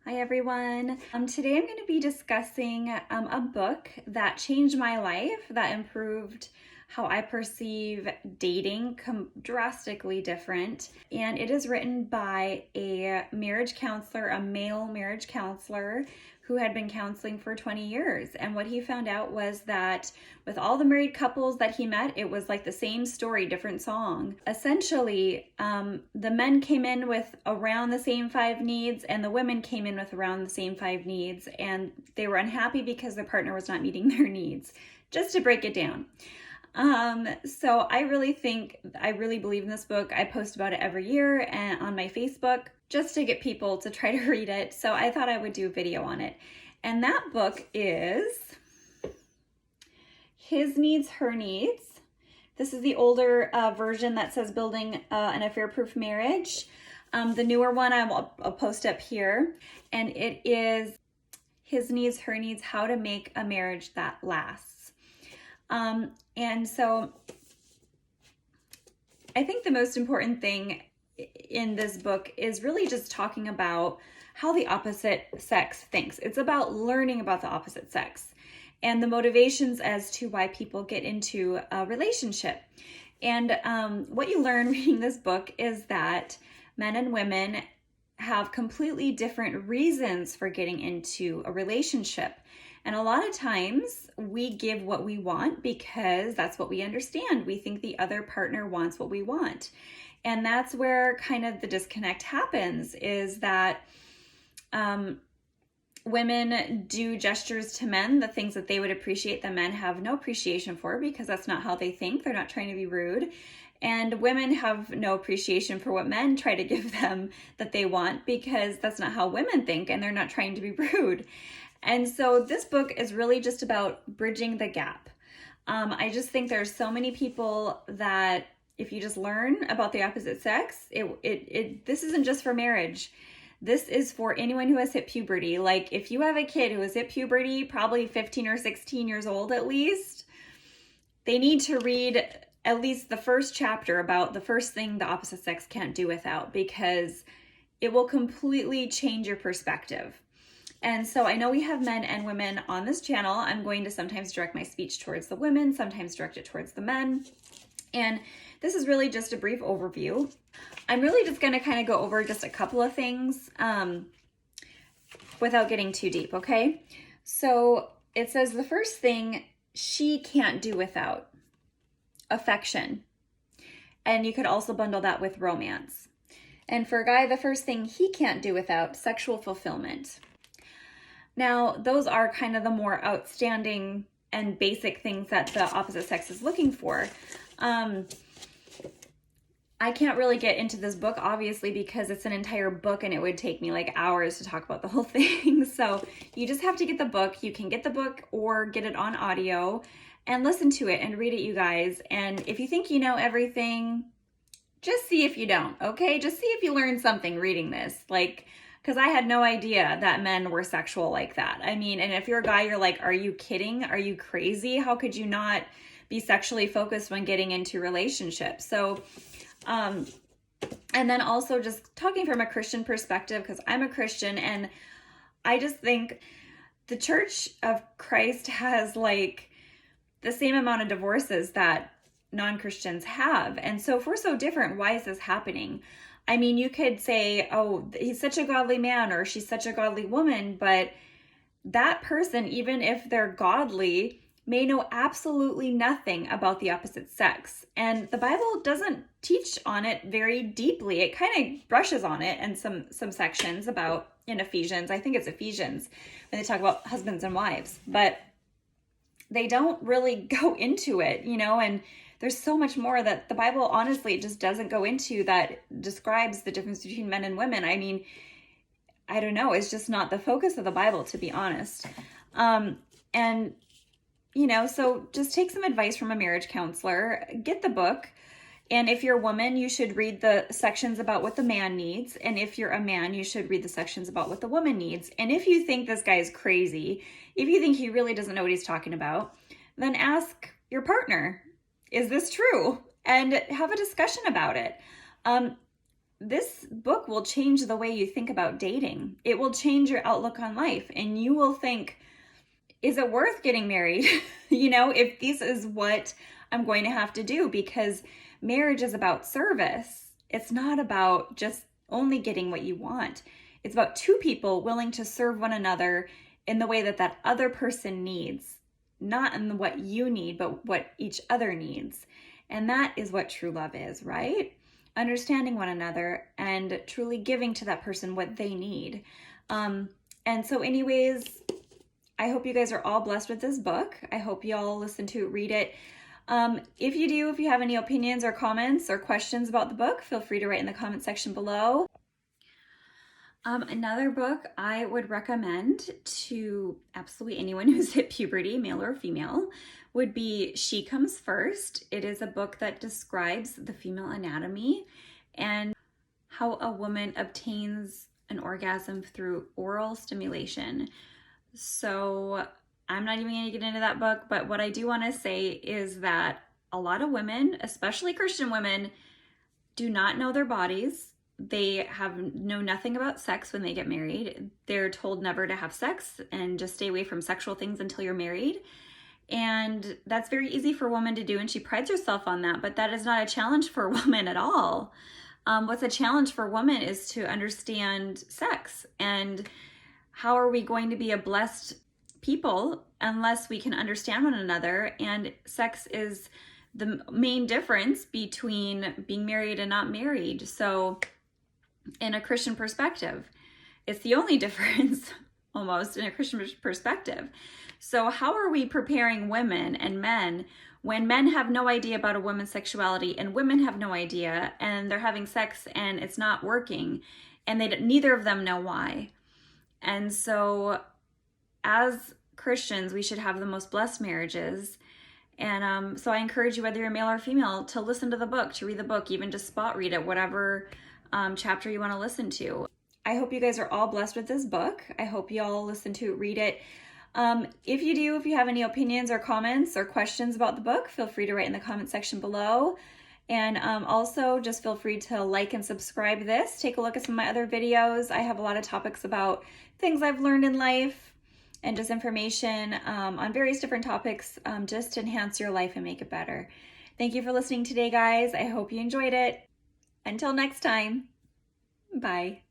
Hi everyone. Today I'm going to be discussing a book that changed my life, that improved how I perceive dating, drastically different. And it is written by a marriage counselor, a male marriage counselor who had been counseling for 20 years. And what he found out was that with all the married couples that he met, it was like the same story, different song. Essentially, the men came in with around the same 5 needs, and the women came in with around the same 5 needs, and they were unhappy because their partner was not meeting their needs. Just to break it down. So I really believe in this book. I post about it every year and on my Facebook just to get people to try to read it. So I thought I would do a video on it. And that book is His Needs, Her Needs. This is the older version that says Building an Affair-Proof Marriage. The newer one I'll post up here. And it is His Needs, Her Needs, How to Make a Marriage That Lasts. And so I think the most important thing in this book is really just talking about how the opposite sex thinks. It's about learning about the opposite sex and the motivations as to why people get into a relationship. And what you learn reading this book is that men and women have completely different reasons for getting into a relationship. And a lot of times we give what we want because that's what we understand. We think the other partner wants what we want. And that's where kind of the disconnect happens, is that women do gestures to men, the things that they would appreciate, the men have no appreciation for because that's not how they think. They're not trying to be rude. And women have no appreciation for what men try to give them that they want because that's not how women think, and they're not trying to be rude. And so this book is really just about bridging the gap. I just think there's so many people that if you just learn about the opposite sex, this isn't just for marriage. This is for anyone who has hit puberty. Like if you have a kid who has hit puberty, probably 15 or 16 years old at least, they need to read at least the first chapter about the first thing the opposite sex can't do without, because it will completely change your perspective. And so I know we have men and women on this channel. I'm going to sometimes direct my speech towards the women, sometimes direct it towards the men. And this is really just a brief overview. I'm really just going to kind of go over just a couple of things without getting too deep, okay? So it says the first thing she can't do without: affection. And you could also bundle that with romance. And for a guy, the first thing he can't do without: sexual fulfillment. Now, those are kind of the more outstanding and basic things that the opposite sex is looking for. I can't really get into this book, obviously, because it's an entire book and it would take me like hours to talk about the whole thing. So you just have to get the book. You can get the book or get it on audio and listen to it and read it, you guys. And if you think you know everything, just see if you don't, okay? Just see if you learn something reading this. Because I had no idea that men were sexual like that. I mean, and if you're a guy, you're like, are you kidding? Are you crazy? How could you not be sexually focused when getting into relationships? So, and then also just talking from a Christian perspective, because I'm a Christian, and I just think the Church of Christ has like the same amount of divorces that non-Christians have. And so if we're so different, why is this happening? I mean, you could say, oh, he's such a godly man or she's such a godly woman, but that person, even if they're godly, may know absolutely nothing about the opposite sex. And the Bible doesn't teach on it very deeply. It kind of brushes on it in some sections about in Ephesians. I think it's Ephesians when they talk about husbands and wives, but they don't really go into it, and there's so much more that the Bible honestly just doesn't go into that describes the difference between men and women. I mean, I don't know. It's just not the focus of the Bible, to be honest. So just take some advice from a marriage counselor, get the book. And if you're a woman, you should read the sections about what the man needs. And if you're a man, you should read the sections about what the woman needs. And if you think this guy is crazy, if you think he really doesn't know what he's talking about, then ask your partner, is this true? And have a discussion about it. this book will change the way you think about dating. It will change your outlook on life, and you will think, is it worth getting married? If this is what I'm going to have to do, because marriage is about service. It's not about just only getting what you want. It's about two people willing to serve one another in the way that that other person needs, not in what you need, but what each other needs. And that is what true love is, right? Understanding one another and truly giving to that person what they need. And so anyways, I hope you guys are all blessed with this book. I hope you all listen to it, read it. If you have any opinions or comments or questions about the book, feel free to write in the comment section below. Another book I would recommend to absolutely anyone who's hit puberty, male or female, would be She Comes First. It is a book that describes the female anatomy and how a woman obtains an orgasm through oral stimulation. So I'm not even going to get into that book, but what I do want to say is that a lot of women, especially Christian women, do not know their bodies. They know nothing about sex when they get married. They're told never to have sex and just stay away from sexual things until you're married. And that's very easy for a woman to do, and she prides herself on that, but that is not a challenge for a woman at all. What's a challenge for a woman is to understand sex, and how are we going to be a blessed people unless we can understand one another? And sex is the main difference between being married and not married. So in a Christian perspective, it's the only difference almost in a Christian perspective. So how are we preparing women and men when men have no idea about a woman's sexuality and women have no idea, and they're having sex and it's not working, and neither of them know why? And so as Christians, we should have the most blessed marriages. And so I encourage you, whether you're male or female, to listen to the book, to read the book, even just spot read it, whatever chapter you want to listen to. I hope you guys are all blessed with this book. I hope you all listen to it, read it. If you have any opinions or comments or questions about the book, feel free to write in the comment section below. And also just feel free to like and subscribe this. Take a look at some of my other videos. I have a lot of topics about things I've learned in life and just information on various different topics just to enhance your life and make it better. Thank you for listening today, guys. I hope you enjoyed it. Until next time, bye.